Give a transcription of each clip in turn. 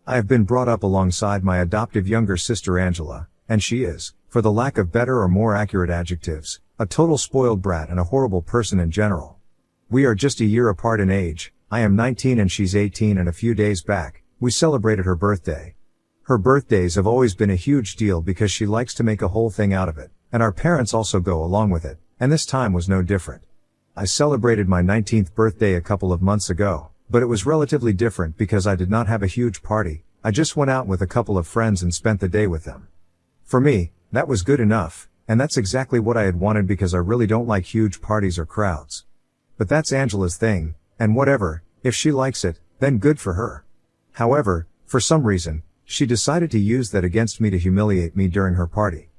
I have been brought up alongside my adoptive younger sister Angela, and she is, for the lack of better or more accurate adjectives, a total spoiled brat and a horrible person in general. We are just a year apart in age. I am 19 and she's 18, and a few days back, we celebrated her birthday. Her birthdays have always been a huge deal because she likes to make a whole thing out of it, and our parents also go along with it, and this time was no different. I celebrated my 19th birthday a couple of months ago, but it was relatively different because I did not have a huge party. I just went out with a couple of friends and spent the day with them. For me, that was good enough, and that's exactly what I had wanted because I really don't like huge parties or crowds. But that's Angela's thing, and whatever, if she likes it, then good for her. However, for some reason, she decided to use that against me to humiliate me during her party.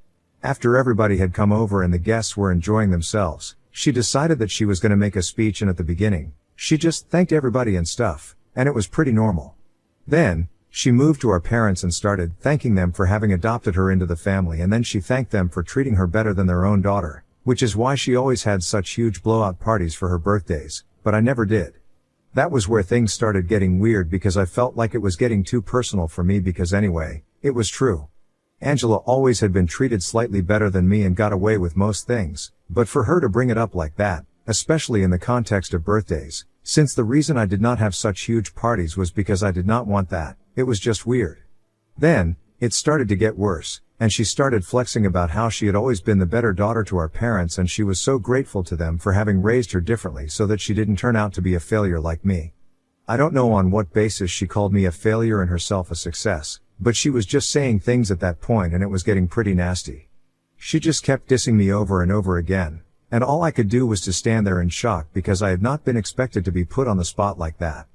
After everybody had come over and the guests were enjoying themselves, she decided that she was going to make a speech, and at the beginning, she just thanked everybody and stuff, and it was pretty normal. Then, she moved to our parents and started thanking them for having adopted her into the family, and then she thanked them for treating her better than their own daughter, which is why she always had such huge blowout parties for her birthdays, but I never did. That was where things started getting weird because I felt like it was getting too personal for me because anyway, it was true. Angela always had been treated slightly better than me and got away with most things, but for her to bring it up like that, especially in the context of birthdays, since the reason I did not have such huge parties was because I did not want that, it was just weird. Then, it started to get worse, and she started flexing about how she had always been the better daughter to our parents and she was so grateful to them for having raised her differently so that she didn't turn out to be a failure like me. I don't know on what basis she called me a failure and herself a success, but she was just saying things at that point and it was getting pretty nasty. She just kept dissing me over and over again, and all I could do was to stand there in shock because I had not been expected to be put on the spot like that.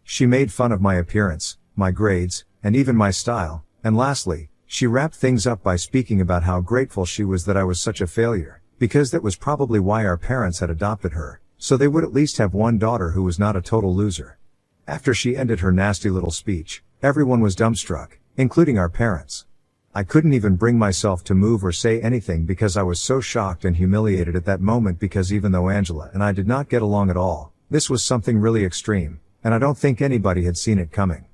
She made fun of my appearance, my grades, and even my style, and lastly, she wrapped things up by speaking about how grateful she was that I was such a failure, because that was probably why our parents had adopted her, so they would at least have one daughter who was not a total loser. After she ended her nasty little speech, everyone was dumbstruck, including our parents. I couldn't even bring myself to move or say anything because I was so shocked and humiliated at that moment because even though Angela and I did not get along at all, this was something really extreme, and I don't think anybody had seen it coming.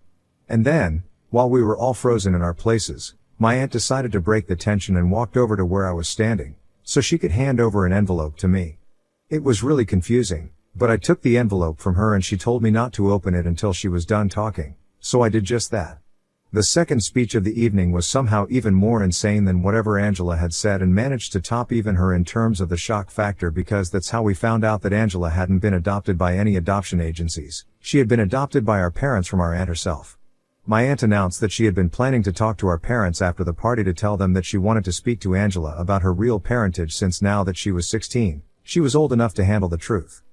And then, while we were all frozen in our places, my aunt decided to break the tension and walked over to where I was standing, so she could hand over an envelope to me. It was really confusing, but I took the envelope from her and she told me not to open it until she was done talking, so I did just that. The second speech of the evening was somehow even more insane than whatever Angela had said and managed to top even her in terms of the shock factor because that's how we found out that Angela hadn't been adopted by any adoption agencies. She had been adopted by our parents from our aunt herself. My aunt announced that she had been planning to talk to our parents after the party to tell them that she wanted to speak to Angela about her real parentage since now that she was 16, she was old enough to handle the truth.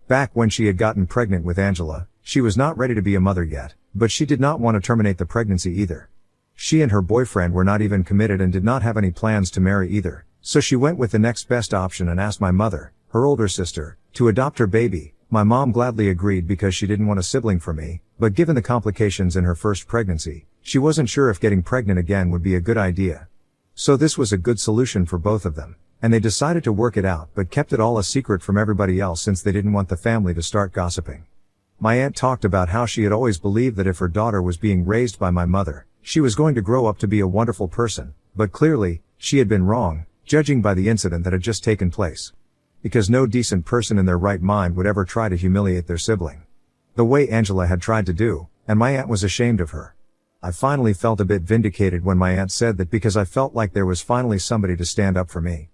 Back when she had gotten pregnant with Angela, she was not ready to be a mother yet, but she did not want to terminate the pregnancy either. She and her boyfriend were not even committed and did not have any plans to marry either, so she went with the next best option and asked my mother, her older sister, to adopt her baby. My mom gladly agreed because she didn't want a sibling for me, but given the complications in her first pregnancy, she wasn't sure if getting pregnant again would be a good idea. So this was a good solution for both of them, and they decided to work it out but kept it all a secret from everybody else since they didn't want the family to start gossiping. My aunt talked about how she had always believed that if her daughter was being raised by my mother, she was going to grow up to be a wonderful person, but clearly, she had been wrong, judging by the incident that had just taken place. Because no decent person in their right mind would ever try to humiliate their sibling the way Angela had tried to do, and my aunt was ashamed of her. I finally felt a bit vindicated when my aunt said that because I felt like there was finally somebody to stand up for me.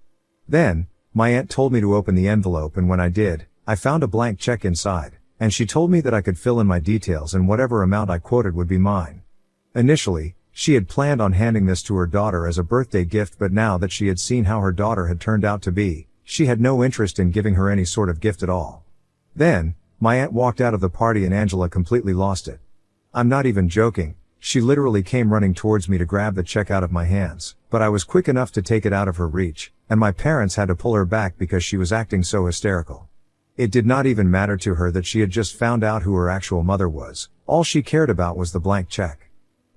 Then, my aunt told me to open the envelope, and when I did, I found a blank check inside, and she told me that I could fill in my details and whatever amount I quoted would be mine. Initially, she had planned on handing this to her daughter as a birthday gift, but now that she had seen how her daughter had turned out to be, she had no interest in giving her any sort of gift at all. Then, my aunt walked out of the party and Angela completely lost it. I'm not even joking, she literally came running towards me to grab the check out of my hands, but I was quick enough to take it out of her reach, and my parents had to pull her back because she was acting so hysterical. It did not even matter to her that she had just found out who her actual mother was, all she cared about was the blank check.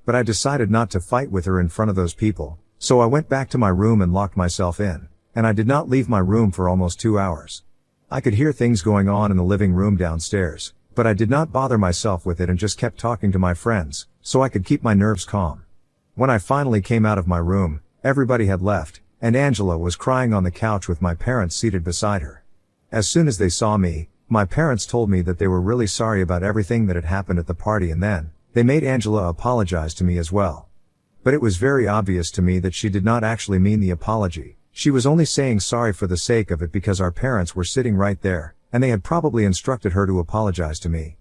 But I decided not to fight with her in front of those people, so I went back to my room and locked myself in. And I did not leave my room for almost 2 hours. I could hear things going on in the living room downstairs, but I did not bother myself with it and just kept talking to my friends, so I could keep my nerves calm. When I finally came out of my room, everybody had left, and Angela was crying on the couch with my parents seated beside her. As soon as they saw me, my parents told me that they were really sorry about everything that had happened at the party, and then they made Angela apologize to me as well. But it was very obvious to me that she did not actually mean the apology. She was only saying sorry for the sake of it because our parents were sitting right there, and they had probably instructed her to apologize to me.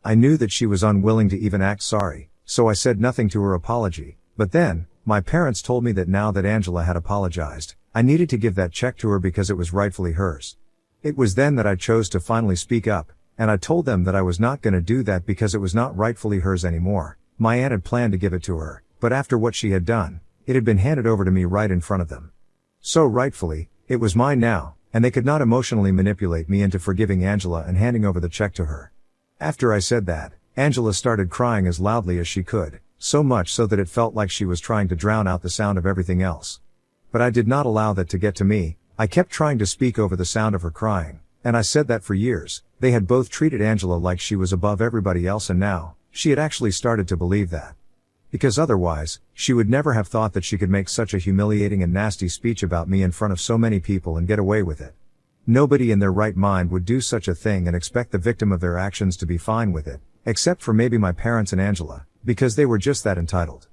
I knew that she was unwilling to even act sorry, so I said nothing to her apology. But then, my parents told me that now that Angela had apologized, I needed to give that check to her because it was rightfully hers. It was then that I chose to finally speak up, and I told them that I was not going to do that because it was not rightfully hers anymore. My aunt had planned to give it to her, but after what she had done, it had been handed over to me right in front of them. So rightfully, it was mine now, and they could not emotionally manipulate me into forgiving Angela and handing over the check to her. After I said that, Angela started crying as loudly as she could, so much so that it felt like she was trying to drown out the sound of everything else. But I did not allow that to get to me. I kept trying to speak over the sound of her crying, and I said that for years. They had both treated Angela like she was above everybody else, and now, she had actually started to believe that. Because otherwise, she would never have thought that she could make such a humiliating and nasty speech about me in front of so many people and get away with it. Nobody in their right mind would do such a thing and expect the victim of their actions to be fine with it, except for maybe my parents and Angela, because they were just that entitled.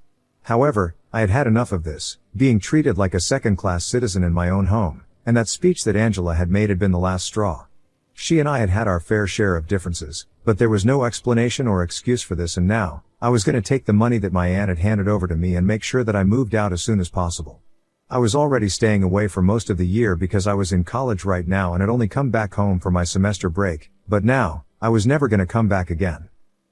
However, I had had enough of this, being treated like a second-class citizen in my own home, and that speech that Angela had made had been the last straw. She and I had had our fair share of differences, but there was no explanation or excuse for this, and now, I was going to take the money that my aunt had handed over to me and make sure that I moved out as soon as possible. I was already staying away for most of the year because I was in college right now and had only come back home for my semester break, but now, I was never going to come back again.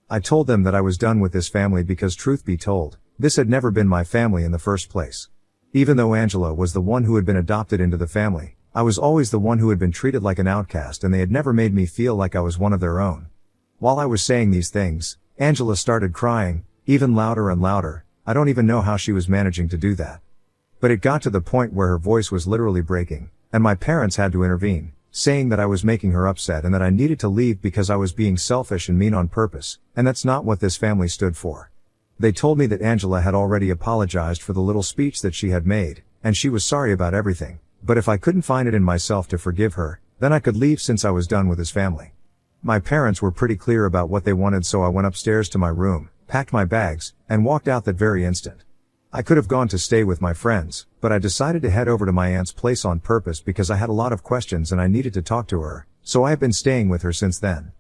I told them that I was done with this family because, truth be told, this had never been my family in the first place. Even though Angela was the one who had been adopted into the family, I was always the one who had been treated like an outcast, and they had never made me feel like I was one of their own. While I was saying these things, Angela started crying, even louder and louder. I don't even know how she was managing to do that. But it got to the point where her voice was literally breaking, and my parents had to intervene, saying that I was making her upset and that I needed to leave because I was being selfish and mean on purpose, and that's not what this family stood for. They told me that Angela had already apologized for the little speech that she had made, and she was sorry about everything, but if I couldn't find it in myself to forgive her, then I could leave since I was done with his family. My parents were pretty clear about what they wanted, so I went upstairs to my room, packed my bags, and walked out that very instant. I could have gone to stay with my friends, but I decided to head over to my aunt's place on purpose because I had a lot of questions and I needed to talk to her, so I have been staying with her since then.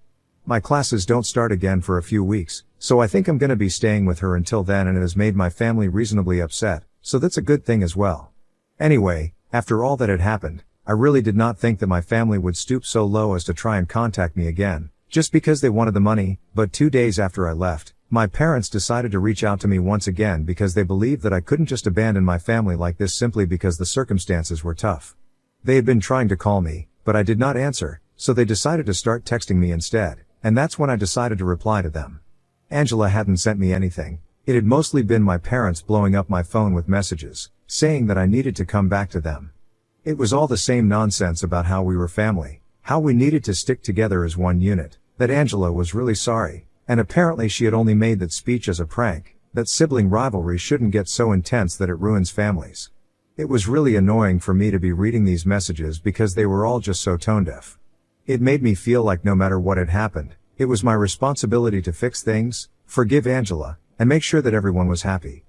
My classes don't start again for a few weeks, so I think I'm gonna be staying with her until then, and it has made my family reasonably upset, so that's a good thing as well. Anyway, after all that had happened, I really did not think that my family would stoop so low as to try and contact me again, just because they wanted the money, but 2 days after I left, my parents decided to reach out to me once again because they believed that I couldn't just abandon my family like this simply because the circumstances were tough. They had been trying to call me, but I did not answer, so they decided to start texting me instead, and that's when I decided to reply to them. Angela hadn't sent me anything. It had mostly been my parents blowing up my phone with messages, saying that I needed to come back to them. It was all the same nonsense about how we were family, how we needed to stick together as one unit, that Angela was really sorry, and apparently she had only made that speech as a prank, that sibling rivalry shouldn't get so intense that it ruins families. It was really annoying for me to be reading these messages because they were all just so tone-deaf. It made me feel like no matter what had happened, it was my responsibility to fix things, forgive Angela, and make sure that everyone was happy.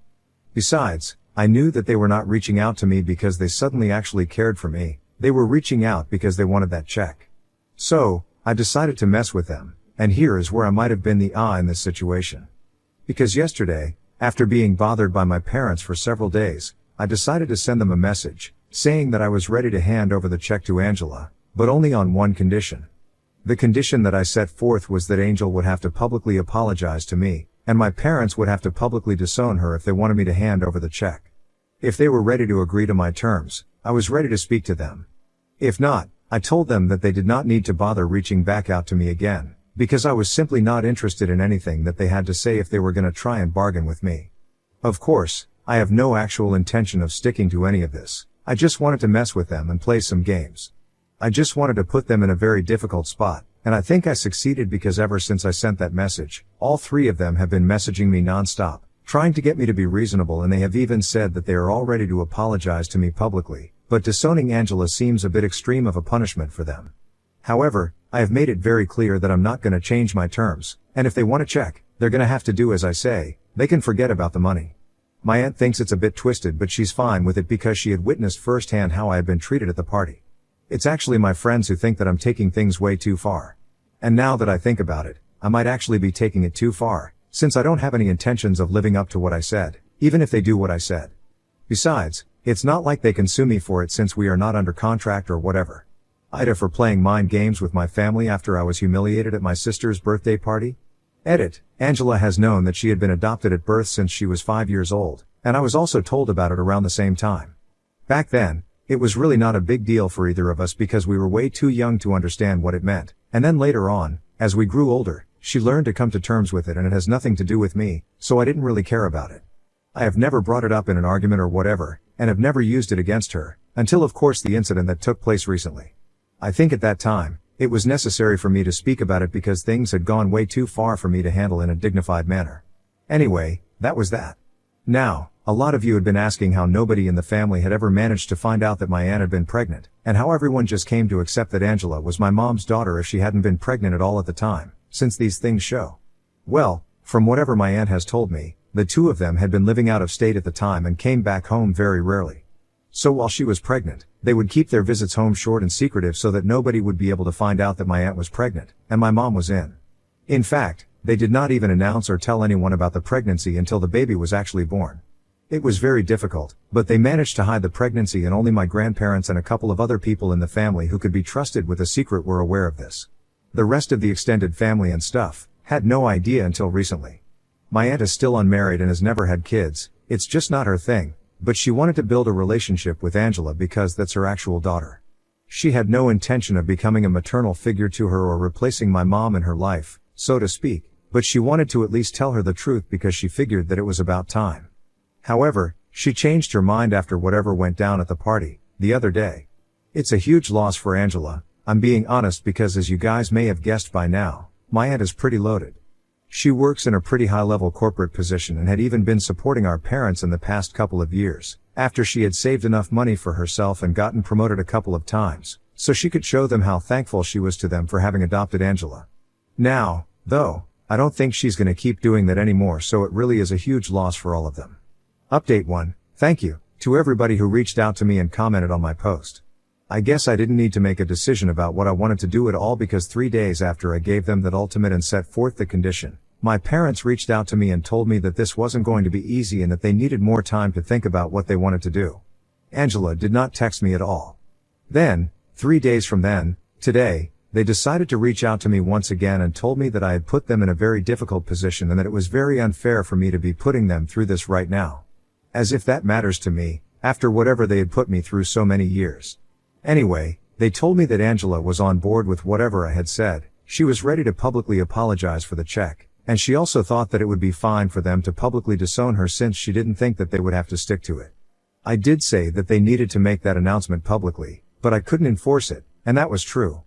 Besides, I knew that they were not reaching out to me because they suddenly actually cared for me. They were reaching out because they wanted that check. So, I decided to mess with them, and here is where I might have been the in this situation. Because yesterday, after being bothered by my parents for several days, I decided to send them a message, saying that I was ready to hand over the check to Angela, but only on one condition. The condition that I set forth was that Angel would have to publicly apologize to me, and my parents would have to publicly disown her if they wanted me to hand over the check. If they were ready to agree to my terms, I was ready to speak to them. If not, I told them that they did not need to bother reaching back out to me again, because I was simply not interested in anything that they had to say if they were going to try and bargain with me. Of course, I have no actual intention of sticking to any of this. I just wanted to mess with them and play some games. I just wanted to put them in a very difficult spot, and I think I succeeded because ever since I sent that message, all three of them have been messaging me nonstop, trying to get me to be reasonable, and they have even said that they are all ready to apologize to me publicly, but disowning Angela seems a bit extreme of a punishment for them. However, I have made it very clear that I'm not going to change my terms, and if they want to check, they're going to have to do as I say. They can forget about the money. My aunt thinks it's a bit twisted, but she's fine with it because she had witnessed firsthand how I had been treated at the party. It's actually my friends who think that I'm taking things way too far. And now that I think about it, I might actually be taking it too far, since I don't have any intentions of living up to what I said, even if they do what I said. Besides, it's not like they can sue me for it since we are not under contract or whatever. Ida for playing mind games with my family after I was humiliated at my sister's birthday party. Edit. Angela has known that she had been adopted at birth since she was 5 years old, and I was also told about it around the same time. Back then, it was really not a big deal for either of us because we were way too young to understand what it meant, and then later on, as we grew older, she learned to come to terms with it, and it has nothing to do with me, so I didn't really care about it. I have never brought it up in an argument or whatever, and have never used it against her, until of course the incident that took place recently. I think at that time, it was necessary for me to speak about it because things had gone way too far for me to handle in a dignified manner. Anyway, that was that. Now, a lot of you had been asking how nobody in the family had ever managed to find out that my aunt had been pregnant, and how everyone just came to accept that Angela was my mom's daughter if she hadn't been pregnant at all at the time, since these things show. Well, from whatever my aunt has told me, the two of them had been living out of state at the time and came back home very rarely. So while she was pregnant, they would keep their visits home short and secretive so that nobody would be able to find out that my aunt was pregnant, and my mom was in. In fact, they did not even announce or tell anyone about the pregnancy until the baby was actually born. It was very difficult, but they managed to hide the pregnancy, and only my grandparents and a couple of other people in the family who could be trusted with a secret were aware of this. The rest of the extended family and stuff had no idea until recently. My aunt is still unmarried and has never had kids. It's just not her thing. But she wanted to build a relationship with Angela because that's her actual daughter. She had no intention of becoming a maternal figure to her or replacing my mom in her life, so to speak, but she wanted to at least tell her the truth because she figured that it was about time. However, she changed her mind after whatever went down at the party the other day. It's a huge loss for Angela, I'm being honest, because as you guys may have guessed by now, my aunt is pretty loaded. She works in a pretty high-level corporate position and had even been supporting our parents in the past couple of years, after she had saved enough money for herself and gotten promoted a couple of times, so she could show them how thankful she was to them for having adopted Angela. Now, though, I don't think she's gonna keep doing that anymore, so it really is a huge loss for all of them. Update 1. Thank you to everybody who reached out to me and commented on my post. I guess I didn't need to make a decision about what I wanted to do at all because 3 days after I gave them that ultimate and set forth the condition, my parents reached out to me and told me that this wasn't going to be easy and that they needed more time to think about what they wanted to do. Angela did not text me at all. Then, 3 days from then, today, they decided to reach out to me once again and told me that I had put them in a very difficult position and that it was very unfair for me to be putting them through this right now. As if that matters to me, after whatever they had put me through so many years. Anyway, they told me that Angela was on board with whatever I had said. She was ready to publicly apologize for the check, and she also thought that it would be fine for them to publicly disown her since she didn't think that they would have to stick to it. I did say that they needed to make that announcement publicly, but I couldn't enforce it, and that was true.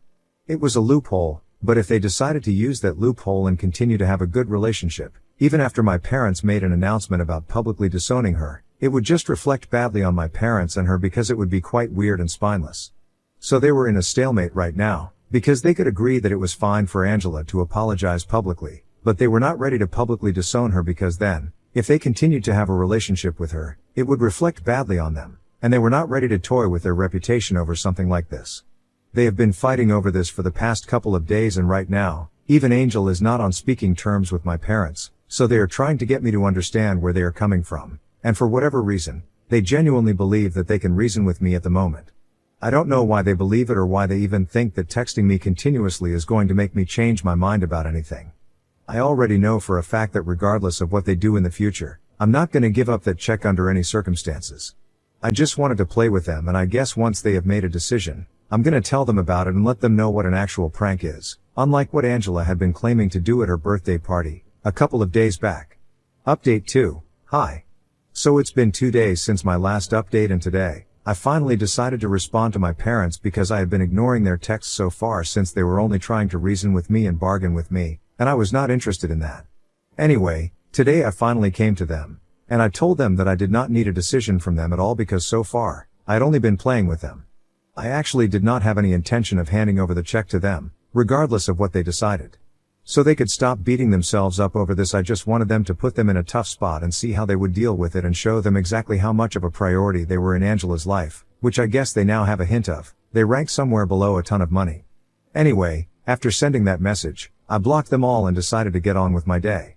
It was a loophole, but if they decided to use that loophole and continue to have a good relationship, even after my parents made an announcement about publicly disowning her, it would just reflect badly on my parents and her because it would be quite weird and spineless. So they were in a stalemate right now, because they could agree that it was fine for Angela to apologize publicly, but they were not ready to publicly disown her because then, if they continued to have a relationship with her, it would reflect badly on them, and they were not ready to toy with their reputation over something like this. They have been fighting over this for the past couple of days, and right now, even Angel is not on speaking terms with my parents, so they are trying to get me to understand where they are coming from. And for whatever reason, they genuinely believe that they can reason with me at the moment. I don't know why they believe it or why they even think that texting me continuously is going to make me change my mind about anything. I already know for a fact that regardless of what they do in the future, I'm not going to give up that check under any circumstances. I just wanted to play with them, and I guess once they have made a decision, I'm going to tell them about it and let them know what an actual prank is, unlike what Angela had been claiming to do at her birthday party a couple of days back. Update 2. Hi. So it's been 2 days since my last update, and today, I finally decided to respond to my parents because I had been ignoring their texts so far since they were only trying to reason with me and bargain with me, and I was not interested in that. Anyway, today I finally came to them, and I told them that I did not need a decision from them at all because so far, I had only been playing with them. I actually did not have any intention of handing over the check to them, regardless of what they decided. So they could stop beating themselves up over this. I just wanted them to put them in a tough spot and see how they would deal with it and show them exactly how much of a priority they were in Angela's life, which I guess they now have a hint of. They rank somewhere below a ton of money. Anyway, after sending that message, I blocked them all and decided to get on with my day.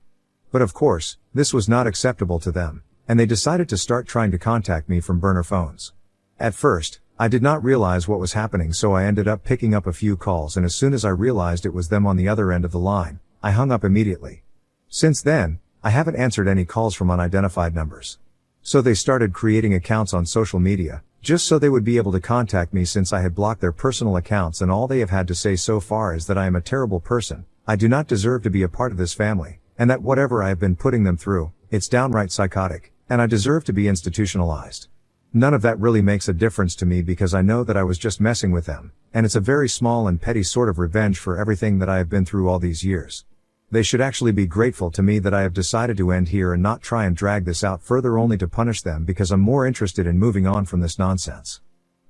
But of course, this was not acceptable to them, and they decided to start trying to contact me from burner phones. At first, I did not realize what was happening, so I ended up picking up a few calls, and as soon as I realized it was them on the other end of the line, I hung up immediately. Since then, I haven't answered any calls from unidentified numbers. So they started creating accounts on social media, just so they would be able to contact me since I had blocked their personal accounts, and all they have had to say so far is that I am a terrible person, I do not deserve to be a part of this family, and that whatever I have been putting them through, it's downright psychotic, and I deserve to be institutionalized. None of that really makes a difference to me because I know that I was just messing with them, and it's a very small and petty sort of revenge for everything that I have been through all these years. They should actually be grateful to me that I have decided to end here and not try and drag this out further only to punish them, because I'm more interested in moving on from this nonsense.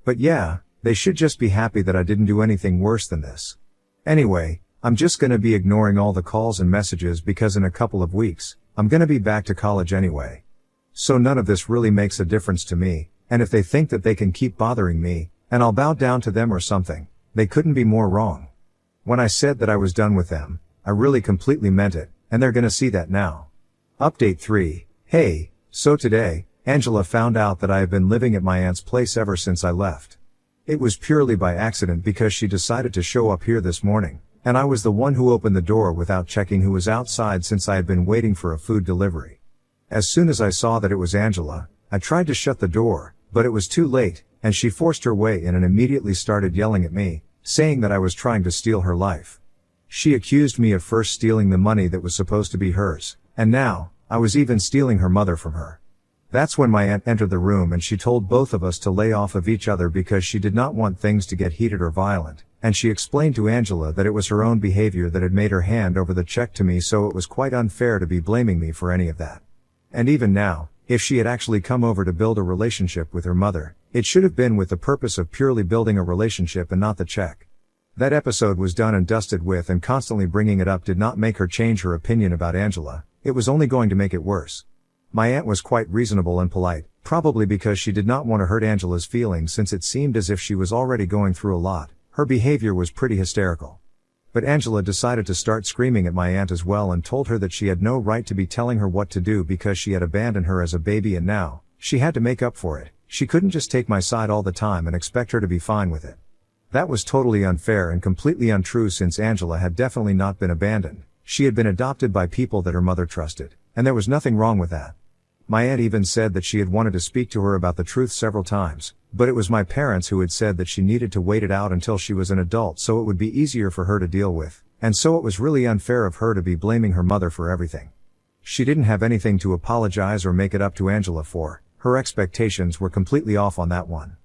But yeah, they should just be happy that I didn't do anything worse than this. Anyway, I'm just gonna be ignoring all the calls and messages because in a couple of weeks, I'm gonna be back to college anyway. So none of this really makes a difference to me. And if they think that they can keep bothering me, and I'll bow down to them or something, they couldn't be more wrong. When I said that I was done with them, I really completely meant it, and they're gonna see that now. Update 3. Hey, so today, Angela found out that I have been living at my aunt's place ever since I left. It was purely by accident because she decided to show up here this morning, and I was the one who opened the door without checking who was outside since I had been waiting for a food delivery. As soon as I saw that it was Angela, I tried to shut the door, but it was too late, and she forced her way in and immediately started yelling at me, saying that I was trying to steal her life. She accused me of first stealing the money that was supposed to be hers, and now, I was even stealing her mother from her. That's when my aunt entered the room and she told both of us to lay off of each other because she did not want things to get heated or violent, and she explained to Angela that it was her own behavior that had made her hand over the check to me, so it was quite unfair to be blaming me for any of that. And even now, if she had actually come over to build a relationship with her mother, it should have been with the purpose of purely building a relationship and not the check. That episode was done and dusted with, and constantly bringing it up did not make her change her opinion about Angela, it was only going to make it worse. My aunt was quite reasonable and polite, probably because she did not want to hurt Angela's feelings since it seemed as if she was already going through a lot. Her behavior was pretty hysterical. But Angela decided to start screaming at my aunt as well and told her that she had no right to be telling her what to do because she had abandoned her as a baby and now, she had to make up for it. She couldn't just take my side all the time and expect her to be fine with it. That was totally unfair and completely untrue since Angela had definitely not been abandoned. She had been adopted by people that her mother trusted, and there was nothing wrong with that. My aunt even said that she had wanted to speak to her about the truth several times, but it was my parents who had said that she needed to wait it out until she was an adult so it would be easier for her to deal with, and so it was really unfair of her to be blaming her mother for everything. She didn't have anything to apologize or make it up to Angela for, her expectations were completely off on that one.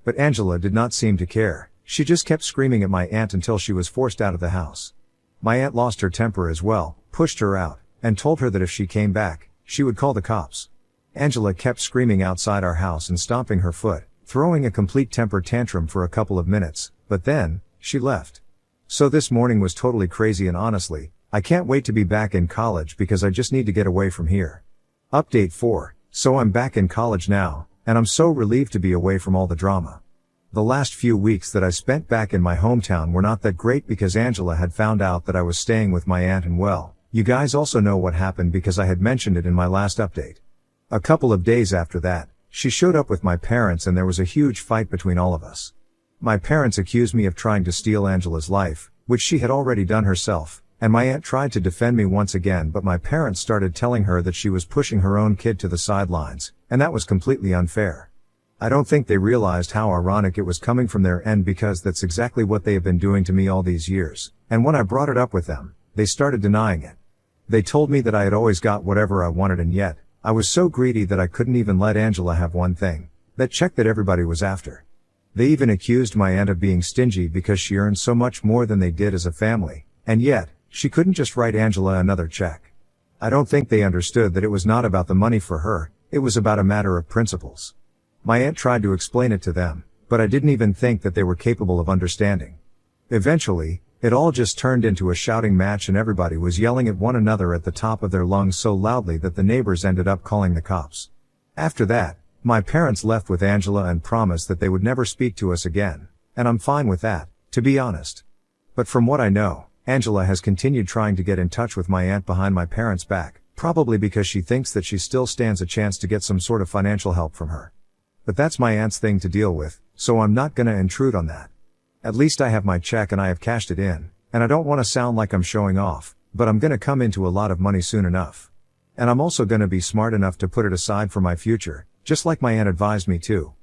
But Angela did not seem to care, she just kept screaming at my aunt until she was forced out of the house. My aunt lost her temper as well, pushed her out, and told her that if she came back, she would call the cops. Angela kept screaming outside our house and stomping her foot, throwing a complete temper tantrum for a couple of minutes, but then, she left. So this morning was totally crazy, and honestly, I can't wait to be back in college because I just need to get away from here. Update 4. So I'm back in college now, and I'm so relieved to be away from all the drama. The last few weeks that I spent back in my hometown were not that great because Angela had found out that I was staying with my aunt, and well, you guys also know what happened because I had mentioned it in my last update. A couple of days after that, she showed up with my parents and there was a huge fight between all of us. My parents accused me of trying to steal Angela's life, which she had already done herself, and my aunt tried to defend me once again, but my parents started telling her that she was pushing her own kid to the sidelines, and that was completely unfair. I don't think they realized how ironic it was coming from their end because that's exactly what they have been doing to me all these years, and when I brought it up with them, they started denying it. They told me that I had always got whatever I wanted, and yet, I was so greedy that I couldn't even let Angela have one thing. That check that everybody was after. They even accused my aunt of being stingy because she earned so much more than they did as a family, and yet, she couldn't just write Angela another check. I don't think they understood that it was not about the money for her, it was about a matter of principles. My aunt tried to explain it to them, but I didn't even think that they were capable of understanding. Eventually, it all just turned into a shouting match and everybody was yelling at one another at the top of their lungs so loudly that the neighbors ended up calling the cops. After that, my parents left with Angela and promised that they would never speak to us again, and I'm fine with that, to be honest. But from what I know, Angela has continued trying to get in touch with my aunt behind my parents' back, probably because she thinks that she still stands a chance to get some sort of financial help from her. But that's my aunt's thing to deal with, so I'm not gonna intrude on that. At least I have my check and I have cashed it in, and I don't want to sound like I'm showing off, but I'm gonna come into a lot of money soon enough. And I'm also gonna be smart enough to put it aside for my future, just like my aunt advised me to.